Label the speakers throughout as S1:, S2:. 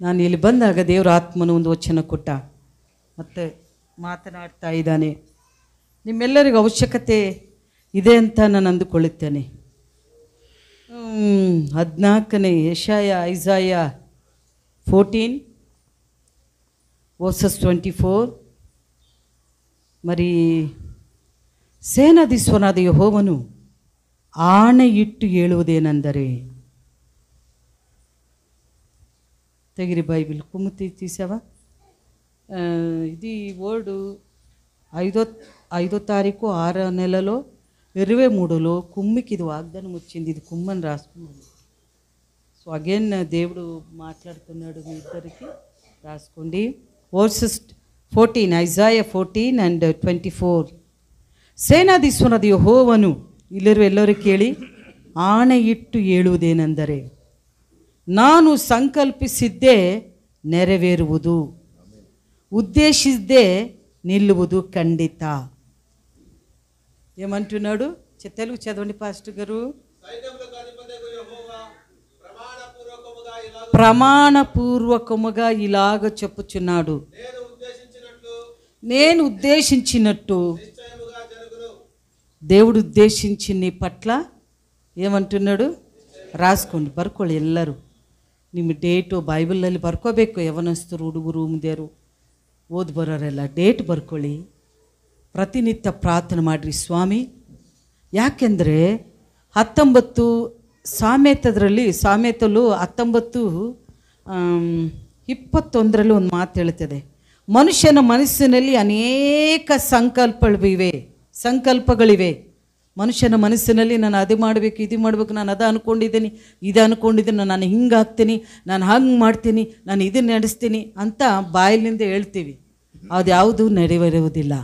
S1: ನಾನು ಇಲ್ಲಿ ಬಂದಾಗ ದೇವರ ಆತ್ಮನ ಒಂದು ವಚನ ಕೊಟ್ಟ, ಮತ್ತು ಮಾತನಾಡ್ತಾ ಇದ್ದಾನೆ. ನಿಮ್ಮೆಲ್ಲರಿಗೂ ಅವಶ್ಯಕತೆ ಇದೆ ಅಂತ ನಾನು ಅಂದುಕೊಳ್ಳುತ್ತೇನೆ. 14ನೇ ಐಸಾಯ 14:24. మరి ಸೇನಾಧೀಶ್ವರನಾದ ಯೆಹೋವನು ಆಣೆ ಇಟ್ಟು ಹೇಳುವುದೇನೆಂದರೆ, తెగిరి బైబిల్ కుమ్ముతి తీసావా? ఇది వర్డు 5వ తారీఖు 6వ నెలలో 23లో కుమ్మికి ఇది వాగ్దానం వచ్చింది. ఇది కుమ్మని రాసుకున్నాను. సో అగైన్ దేవుడు మాట్లాడుతున్నాడు, మీ ఇద్దరికి రాసుకోండి. Versus 14, Isaiah 14:24. ಸೇನಾಧೀಶ್ವರನಾದ ಯೆಹೋವನು ಎಲ್ಲರೂ ಕೇಳಿ ಆಣೆ ಇಟ್ಟು ಹೇಳುವುದೇನೆಂದರೆ, ನಾನು ಸಂಕಲ್ಪಿಸಿದ್ದೇ ನೆರವೇರುವುದು, ఉద్దేశిద్దే నిల్లుವುದು ఖండిత. ఏమంటున్నాడు? తెలుగు చదవండి పాస్టర్ గారు. ప్రమాణపూర్వకముగా ఇలాగ చెప్పుచున్నాడు, నేను ఉద్దేశించినట్టు. దేవుడు ఉద్దేశించి నీ పట్ల ఏమంటున్నాడు? ರಾಸ್ಕೊಂಡು ಬರ್ಕೊಳ್ಳಿ ಎಲ್ಲರೂ. ನಿಮ್ಮ ಡೇಟು ಬೈಬಲಲ್ಲಿ ಬರ್ಕೋಬೇಕು. ಯವನಸ್ಥರು, ಹುಡುಗರು, ಮುದಿಯರು, ಓದಿ ಬರೋರೆಲ್ಲ ಡೇಟ್ ಬರ್ಕೊಳ್ಳಿ. ಪ್ರತಿನಿತ್ಯ ಪ್ರಾರ್ಥನೆ ಮಾಡಿರಿ ಸ್ವಾಮಿ. ಯಾಕೆಂದರೆ 19 ಸಾಮೇತದಲ್ಲಿ 19:21 ಒಂದು ಮಾತು ಹೇಳ್ತದೆ, ಮನುಷ್ಯನ ಮನಸ್ಸಿನಲ್ಲಿ ಅನೇಕ ಸಂಕಲ್ಪಗಳಿವೆ. ಮನುಷ್ಯನ ಮನಸ್ಸಿನಲ್ಲಿ ನಾನು ಅದು ಮಾಡಬೇಕು, ಇದು ಮಾಡಬೇಕು, ನಾನು ಅದು ಅಂದ್ಕೊಂಡಿದ್ದೀನಿ, ನಾನು ಹಿಂಗೆ ಆಗ್ತೀನಿ, ನಾನು ಹಂಗೆ ಮಾಡ್ತೀನಿ, ನಾನು ಇದನ್ನು ನಡೆಸ್ತೀನಿ ಅಂತ ಬಾಯಿಲಿಂದ ಹೇಳ್ತೀವಿ. ಅದು ಯಾವುದೂ ನೆರವೇರುವುದಿಲ್ಲ.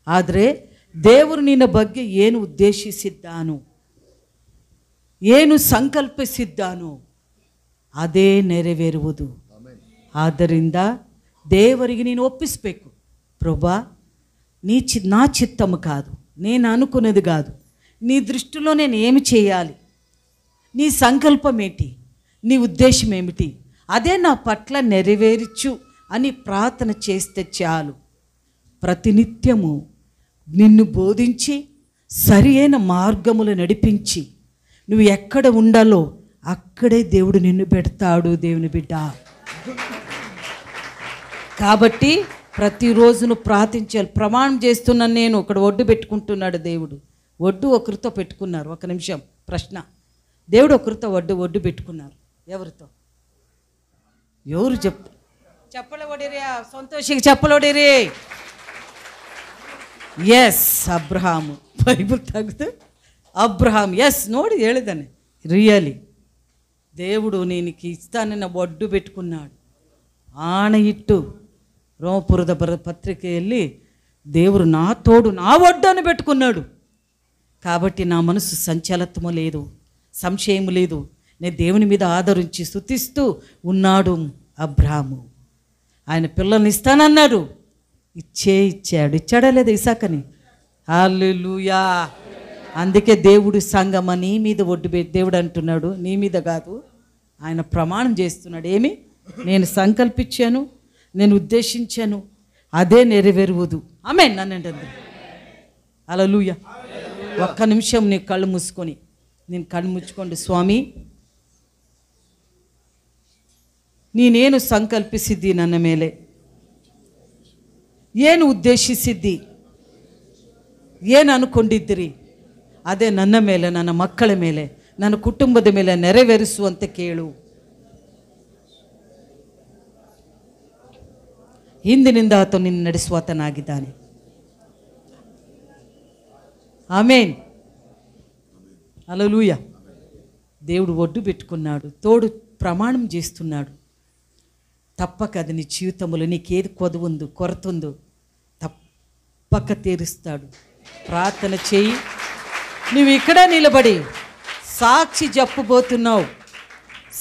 S1: ಆದರೆ ದೇವರು ನಿನ್ನ ಬಗ್ಗೆ ಏನು ಉದ್ದೇಶಿಸಿದ್ದಾನೋ, ಏನು ಸಂಕಲ್ಪಿಸಿದ್ದಾನೋ ಅದೇ ನೆರವೇರುವುದು. ಆದ್ದರಿಂದ దేవురికి నేను ఒప్పిస్ಬೇಕು. ప్రభా, నా చిత్తము కాదు, నేను అనుకున్నది కాదు, నీ దృష్టిలో నేను ఏమి చేయాలి, నీ సంకల్పం ఏంటి, నీ ఉద్దేశం ఏమిటి, అదే నా పట్ల నెరవేర్చు అని ప్రార్థన చేస్తే చాలు. ప్రతినిత్యము నిన్ను బోధించి సరి అయిన మార్గములు నడిపించి నువ్వు ఎక్కడ ఉండాలో అక్కడే దేవుడు నిన్ను పెడతాడు. దేవుని బిడ్డ కాబట్టి ప్రతిరోజును ప్రార్థించాలి. ప్రమాణం చేస్తున్నాను నేను. ఒకడు ఒడ్డు పెట్టుకుంటున్నాడు దేవుడు. ఒడ్డు ఒకరితో పెట్టుకున్నారు. ఒక నిమిషం ప్రశ్న. దేవుడు ఒకరితో ఒడ్డు పెట్టుకున్నారు. ఎవరితో? ఎవరు చెప్పలొడిరే? సంతోషికి చెప్పలొడిరే. ಎಸ್, ಅಬ್ರಹಾಮು. ಬೈಬಲ್ ತೆಗೆದು ಅಬ್ರಹಾಮ್ ಎಸ್ ನೋಡಿ ಹೇಳಿದ್ದಾನೆ. రియಲಿ దేవుడు నేను ఇస్తానన్న ఒడ్డు పెట్టుకున్నాడు. ఆణ ఇట్టు రోమపుರದ పత్రిಕೆಯಲ್ಲಿ దేవుడు నా తోడు, నా ఒడ్డును పెట్టుకున్నాడు. కాబట్టి నా మనసు సంచలత్వము లేదు, సంశయము లేదు. నేను దేవుని మీద ఆదరించి స్తుతిస్తూ ఉన్నాడు అబ్రహాము. ఆయన పిల్లల్ని ఇస్తానన్నాడు, ఇచ్చాడా లేదా ఇసాకని? హల్లెలూయా. అందుకే దేవుడు సంగమ నీ మీద ఒడ్డు పెట్టి, దేవుడు అంటున్నాడు నీ మీద కాదు, ఆయన ప్రమాణం చేస్తున్నాడు. ఏమి? నేను సంకల్పించాను, నేను ఉద్దేశించాను, అదే నెరవేరుವುದು. ఆమేన్. నన్నండి హల్లెలూయా. ఒక్క నిమిషం నీ కళ్ళు మూసుకొని, నేను కళ్ళు ముచ్చుకోండి. ಸ್ವಾಮಿ, ನೀನೇನು ಸಂಕಲ್ಪಿಸಿದ್ದಿ ನನ್ನ ಮೇಲೆ, ಏನು ಉದ್ದೇಶಿಸಿದ್ದಿ, ಏನು ಅನ್ಕೊಂಡಿದ್ದಿರಿ, ಅದೇ ನನ್ನ ಮೇಲೆ, ನನ್ನ ಮಕ್ಕಳ ಮೇಲೆ, ನನ್ನ ಕುಟುಂಬದ ಮೇಲೆ ನೆರವೇರಿಸುವಂತೆ ಕೇಳು. ಹಿಂದಿನಿಂದ ಆತನು ನಿನ್ನ ನಡೆಸುವಾತನಾಗಿದ್ದಾನೆ. ఆమేన్. హల్లెలూయా. దేవుడు ఒడ్డు పెట్టుకున్నాడు, తోడు ప్రమాణం చేస్తున్నాడు. తప్పక అది నీ జీవితంలో నీకేది కొరత ఉందో తప్పక తీరుస్తాడు. ప్రార్థన చేయి. నువ్వు ఇక్కడ నిలబడి సాక్షి చెప్పబోతున్నావు,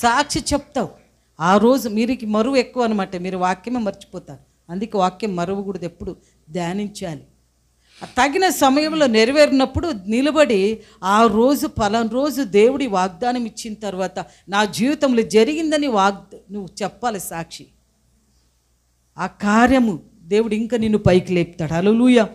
S1: సాక్షి చెప్తావు. ఆ రోజు మీరుకి మరువు ఎక్కువ అనమాట, మీరు వాక్యమే మర్చిపోతారు. అందుకే వాక్యం మరువకూడదు, ఎప్పుడు ధ్యానించాలి. తగిన సమయంలో నెరవేరినప్పుడు నిలబడి ఆ రోజు పలానా రోజు దేవుడి వాగ్దానం ఇచ్చిన తర్వాత నా జీవితంలో జరిగిందని నువ్వు చెప్పాలి సాక్షి. ఆ కార్యము దేవుడు ఇంకా నిన్ను పైకి లేపుతాడు. హల్లెలూయా.